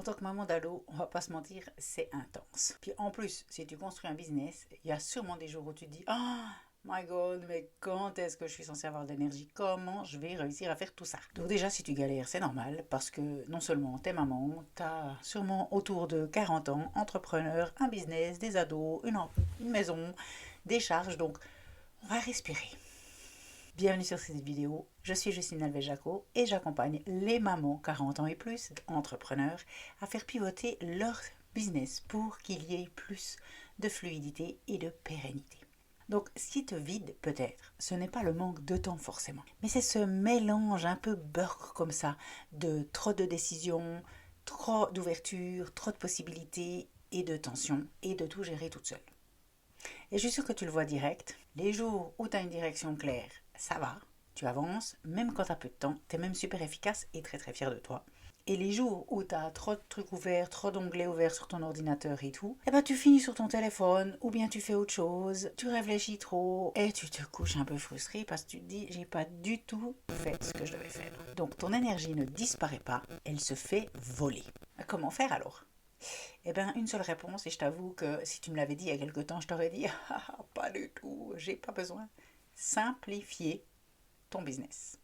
tant que maman d'ado, on va pas se mentir, c'est intense. Puis en plus, si tu construis un business, il y a sûrement des jours où tu te dis "Ah, my God, mais quand est-ce que je suis censée avoir de l'énergie? Comment je vais réussir à faire tout ça?" Donc déjà, si tu galères, c'est normal, parce que non seulement t'es maman, t'as sûrement autour de 40 ans, entrepreneur, un business, des ados, une maison, des charges, donc on va respirer. Bienvenue sur cette vidéo, je suis Justine Alves-Jaco et j'accompagne les mamans 40 ans et plus, entrepreneurs, à faire pivoter leur business pour qu'il y ait plus de fluidité et de pérennité. Donc, ce qui te vide peut-être, ce n'est pas le manque de temps forcément, mais c'est ce mélange un peu beurre comme ça, de trop de décisions, trop d'ouverture, trop de possibilités et de tension et de tout gérer toute seule. Et je suis sûre que tu le vois direct. Les jours où tu as une direction claire, ça va, tu avances, même quand tu as peu de temps, tu es même super efficace et très très fier de toi. Et les jours où tu as trop de trucs ouverts, trop d'onglets ouverts sur ton ordinateur et tout, eh ben tu finis sur ton téléphone ou bien tu fais autre chose, tu réfléchis trop et tu te couches un peu frustré parce que tu te dis j'ai pas du tout fait ce que je devais faire. Donc ton énergie ne disparaît pas, elle se fait voler. Comment faire alors? Eh bien, une seule réponse, et je t'avoue que si tu me l'avais dit il y a quelque temps, je t'aurais dit ah, pas du tout, j'ai pas besoin. Simplifier ton business.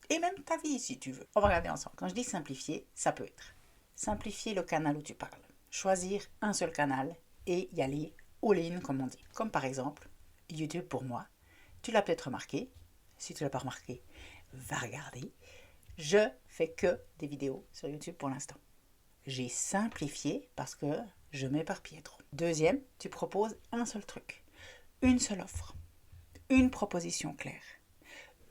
Et même ta vie si tu veux. On va regarder ensemble. Quand je dis simplifier, ça peut être simplifier le canal où tu parles. Choisir un seul canal et y aller all-in, comme on dit. Comme par exemple, YouTube pour moi. Tu l'as peut-être remarqué. Si tu ne l'as pas remarqué, va regarder. Je fais que des vidéos sur YouTube pour l'instant. J'ai simplifié parce que je m'éparpillais trop. Deuxième, tu proposes un seul truc, une seule offre, une proposition claire,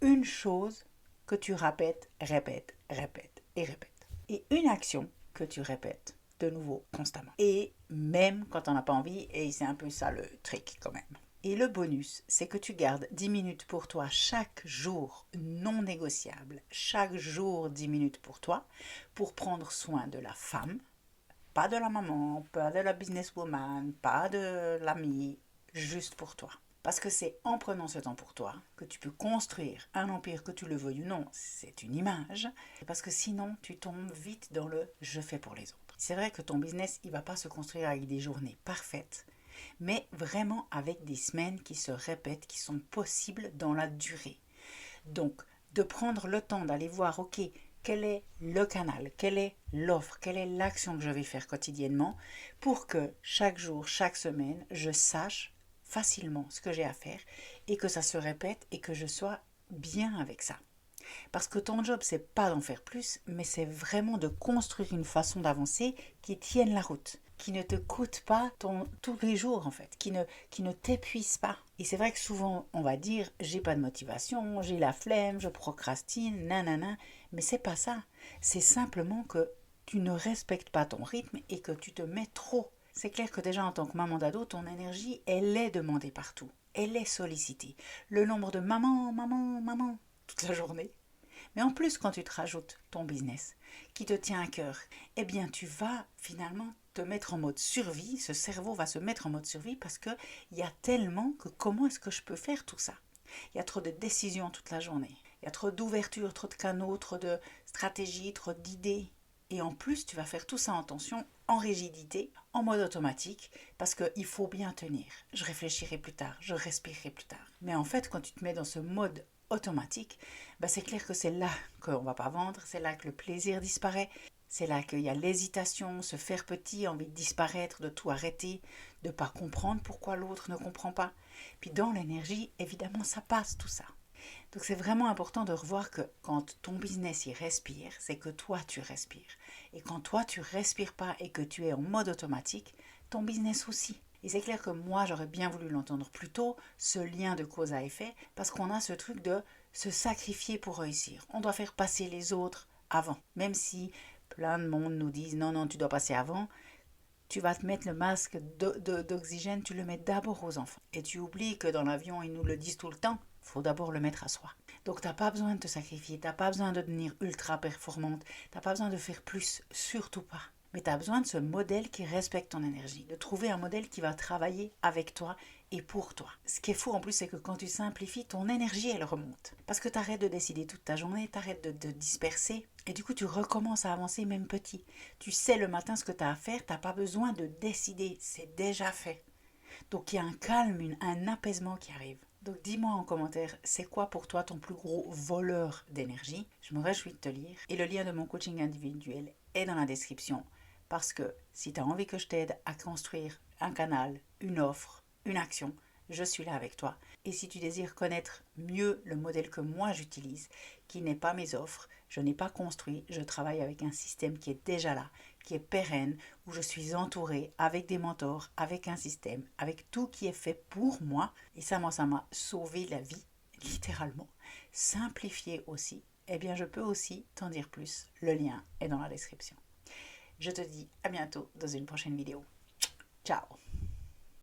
une chose que tu répètes, répètes, répètes et répètes. Et une action que tu répètes de nouveau constamment. Et même quand on n'a pas envie, et c'est un peu ça le trick quand même. Et le bonus, c'est que tu gardes 10 minutes pour toi chaque jour, non négociable. Chaque jour, 10 minutes pour toi, pour prendre soin de la femme, pas de la maman, pas de la businesswoman, pas de l'ami, juste pour toi. Parce que c'est en prenant ce temps pour toi que tu peux construire un empire, que tu le veuilles ou non, c'est une image. Parce que sinon, tu tombes vite dans le « je fais pour les autres ». C'est vrai que ton business, il ne va pas se construire avec des journées parfaites, mais vraiment avec des semaines qui se répètent, qui sont possibles dans la durée. Donc, de prendre le temps d'aller voir, ok, quel est le canal, quelle est l'offre, quelle est l'action que je vais faire quotidiennement pour que chaque jour, chaque semaine, je sache facilement ce que j'ai à faire et que ça se répète et que je sois bien avec ça. Parce que ton job, c'est pas d'en faire plus, mais c'est vraiment de construire une façon d'avancer qui tienne la route, qui ne te coûte pas tous les jours en fait, qui ne t'épuise pas. Et c'est vrai que souvent on va dire j'ai pas de motivation, j'ai la flemme, je procrastine, nanana, mais c'est pas ça. C'est simplement que tu ne respectes pas ton rythme et que tu te mets trop. C'est clair que déjà en tant que maman d'ado, ton énergie, elle est demandée partout. Elle est sollicitée. Le nombre de maman, toute la journée. Mais en plus, quand tu te rajoutes ton business qui te tient à cœur, eh bien, tu vas finalement te mettre en mode survie. Ce cerveau va se mettre en mode survie parce qu'il y a tellement que comment est-ce que je peux faire tout ça? Il y a trop de décisions toute la journée. Il y a trop d'ouverture, trop de canaux, trop de stratégies, trop d'idées. Et en plus, tu vas faire tout ça en tension, en rigidité, en mode automatique, parce qu'il faut bien tenir. Je réfléchirai plus tard, je respirerai plus tard. Mais en fait, quand tu te mets dans ce mode automatique, c'est clair que c'est là qu'on ne va pas vendre, c'est là que le plaisir disparaît, c'est là qu'il y a l'hésitation, se faire petit, envie de disparaître, de tout arrêter, de ne pas comprendre pourquoi l'autre ne comprend pas. Puis dans l'énergie, évidemment, ça passe tout ça. Donc c'est vraiment important de revoir que quand ton business y respire, c'est que toi tu respires. Et quand toi tu respires pas et que tu es en mode automatique, ton business aussi. Et c'est clair que moi j'aurais bien voulu l'entendre plus tôt, ce lien de cause à effet, parce qu'on a ce truc de se sacrifier pour réussir. On doit faire passer les autres avant. Même si plein de monde nous disent non, non, tu dois passer avant, tu vas te mettre le masque d'oxygène, tu le mets d'abord aux enfants. Et tu oublies que dans l'avion, ils nous le disent tout le temps, il faut d'abord le mettre à soi. Donc tu n'as pas besoin de te sacrifier, tu n'as pas besoin de devenir ultra performante, tu n'as pas besoin de faire plus, surtout pas. Mais tu as besoin de ce modèle qui respecte ton énergie, de trouver un modèle qui va travailler avec toi et pour toi. Ce qui est fou en plus, c'est que quand tu simplifies, ton énergie, elle remonte. Parce que tu arrêtes de décider toute ta journée, tu arrêtes de disperser. Et du coup, tu recommences à avancer même petit. Tu sais le matin ce que tu as à faire, tu n'as pas besoin de décider, c'est déjà fait. Donc il y a un calme, un apaisement qui arrive. Donc dis-moi en commentaire, c'est quoi pour toi ton plus gros voleur d'énergie? Je me réjouis de te lire. Et le lien de mon coaching individuel est dans la description. Parce que si tu as envie que je t'aide à construire un canal, une offre, une action, je suis là avec toi. Et si tu désires connaître mieux le modèle que moi j'utilise, qui n'est pas mes offres, je n'ai pas construit, je travaille avec un système qui est déjà là, qui est pérenne, où je suis entourée avec des mentors, avec un système, avec tout qui est fait pour moi. Et ça, moi, ça m'a sauvé la vie, littéralement. Simplifié aussi. Eh bien, je peux aussi t'en dire plus. Le lien est dans la description. Je te dis à bientôt dans une prochaine vidéo. Ciao!